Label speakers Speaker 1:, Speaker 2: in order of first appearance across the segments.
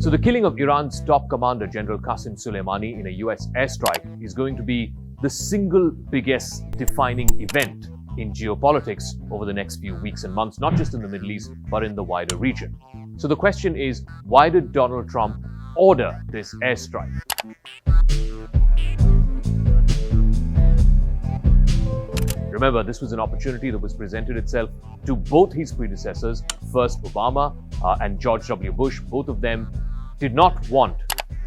Speaker 1: So the killing of Iran's top commander, General Qasem Soleimani, in a US airstrike is going to be the single biggest defining event in geopolitics over the next few weeks and months, not just in the Middle East, but in the wider region. So the question is, why did Donald Trump order this airstrike? Remember, this was an opportunity that was presented itself to both his predecessors, first Obama and George W. Bush. Both of them did not want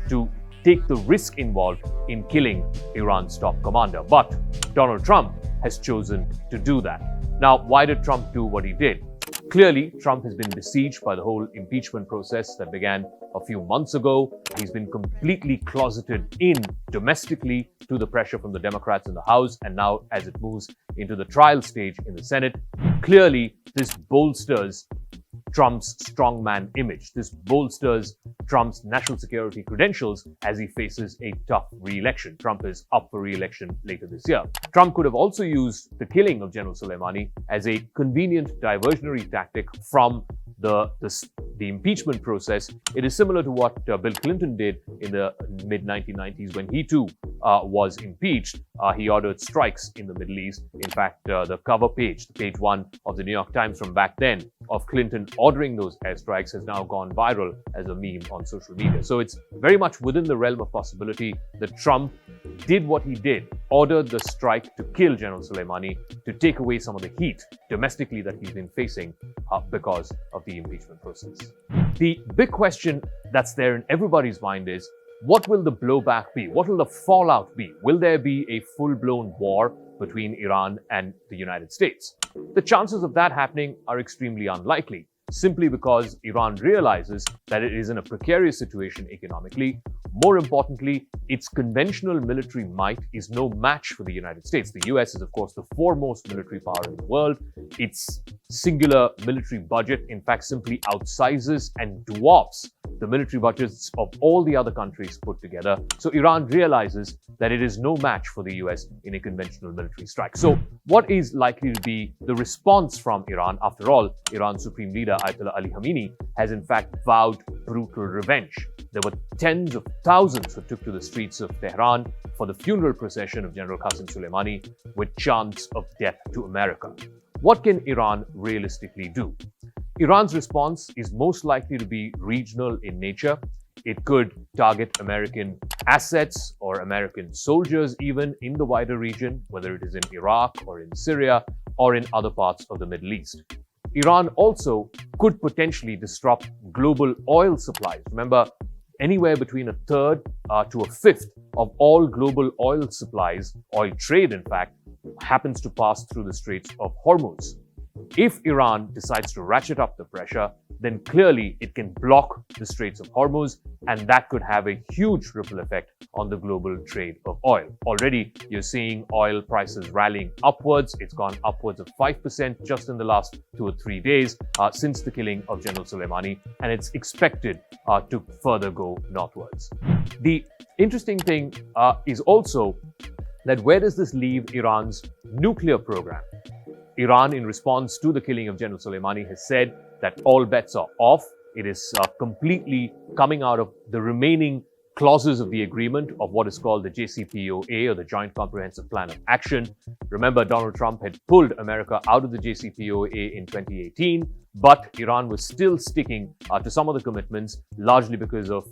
Speaker 1: to take the risk involved in killing Iran's top commander. But Donald Trump has chosen to do that. Now, why did Trump do what he did? Clearly, Trump has been besieged by the whole impeachment process that began a few months ago. He's been completely closeted in domestically to the pressure from the Democrats in the House, and now as it moves into the trial stage in the Senate, clearly this bolsters Trump's strongman image. This bolsters Trump's national security credentials as he faces a tough re-election. Trump is up for re-election later this year. Trump could have also used the killing of General Soleimani as a convenient diversionary tactic from the impeachment process. It is similar to what Bill Clinton did in the mid-1990s when he too was impeached. He ordered strikes in the Middle East. In fact, the cover page, page 1 of the New York Times from back then of Clinton ordering those airstrikes has now gone viral as a meme on social media. So it's very much within the realm of possibility that Trump did what he did, ordered the strike to kill General Soleimani to take away some of the heat domestically that he's been facing because of the impeachment process. The big question that's there in everybody's mind is, what will the blowback be? What will the fallout be? Will there be a full-blown war between Iran and the United States? The chances of that happening are extremely unlikely, simply because Iran realizes that it is in a precarious situation economically. More importantly, its conventional military might is no match for the United States. The US is, of course, the foremost military power in the world. Its singular military budget, in fact, simply outsizes and dwarfs the military budgets of all the other countries put together. So Iran realizes that it is no match for the US in a conventional military strike. So what is likely to be the response from Iran? After all, Iran's supreme leader, Ayatollah Ali Khamenei, has in fact vowed brutal revenge. There were tens of thousands who took to the streets of Tehran for the funeral procession of General Qasem Soleimani with chants of death to America. What can Iran realistically do? Iran's response is most likely to be regional in nature. It could target American assets or American soldiers even in the wider region, whether it is in Iraq or in Syria or in other parts of the Middle East. Iran also could potentially disrupt global oil supplies. Remember, anywhere between a third to a fifth of all global oil supplies, oil trade in fact, happens to pass through the Straits of HORMUZ. If Iran decides to ratchet up the pressure, then clearly it can block the Straits of Hormuz, and that could have a huge ripple effect on the global trade of oil. Already, you're seeing oil prices rallying upwards. It's gone upwards of 5% just in the last 2 or 3 days since the killing of General Soleimani, and it's expected to further go northwards. The interesting thing is also that where does this leave Iran's nuclear program? Iran, in response to the killing of General Soleimani, has said that all bets are off. It is completely coming out of the remaining clauses of the agreement of what is called the JCPOA, or the Joint Comprehensive Plan of Action. Remember, Donald Trump had pulled America out of the JCPOA in 2018, but Iran was still sticking to some of the commitments, largely because of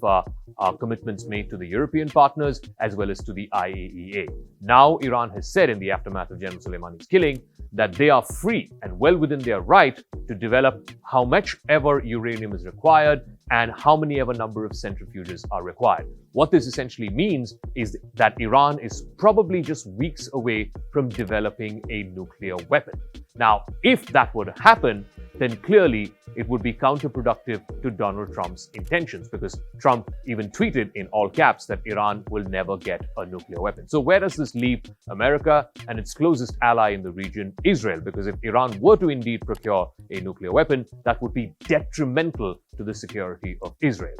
Speaker 1: commitments made to the European partners as well as to the IAEA. Now, Iran has said in the aftermath of General Soleimani's killing that they are free and well within their right to develop how much ever uranium is required and how many ever number of centrifuges are required. What this essentially means is that Iran is probably just weeks away from developing a nuclear weapon. Now, if that were to happen, then clearly it would be counterproductive to Donald Trump's intentions, because Trump even tweeted in all caps that Iran will never get a nuclear weapon. So where does this leave America and its closest ally in the region, Israel? Because if Iran were to indeed procure a nuclear weapon, that would be detrimental to the security of Israel.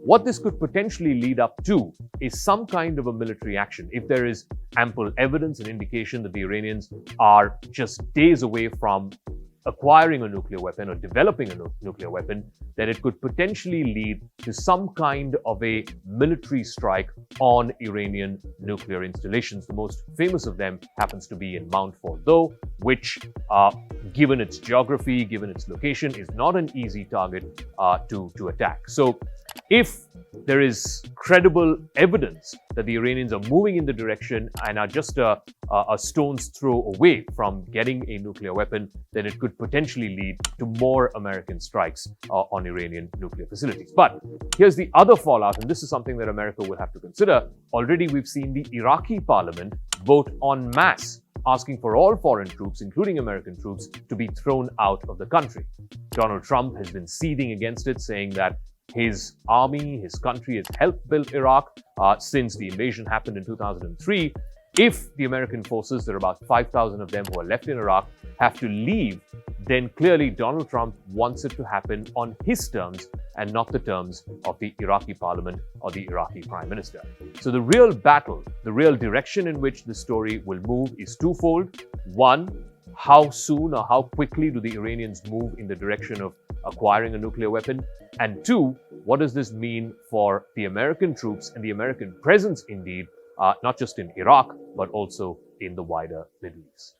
Speaker 1: What this could potentially lead up to is some kind of a military action. If there is ample evidence and indication that the Iranians are just days away from acquiring a nuclear weapon or developing a nuclear weapon, then it could potentially lead to some kind of a military strike on Iranian nuclear installations. The most famous of them happens to be in Mount Fordo, which, given its geography, given its location, is not an easy target to attack. So if there is credible evidence that the Iranians are moving in the direction and are just a stone's throw away from getting a nuclear weapon, then it could potentially lead to more American strikes on Iranian nuclear facilities. But here's the other fallout, and this is something that America will have to consider. Already we've seen the Iraqi parliament vote en masse, asking for all foreign troops, including American troops, to be thrown out of the country. Donald Trump has been seething against it, saying that his army, his country has helped build Iraq since the invasion happened in 2003. If the American forces, there are about 5,000 of them who are left in Iraq, have to leave, then clearly Donald Trump wants it to happen on his terms and not the terms of the Iraqi parliament or the Iraqi prime minister. So the real battle, the real direction in which the story will move is twofold. One, how soon or how quickly do the Iranians move in the direction of acquiring a nuclear weapon? And two, what does this mean for the American troops and the American presence indeed, not just in Iraq, but also in the wider Middle East?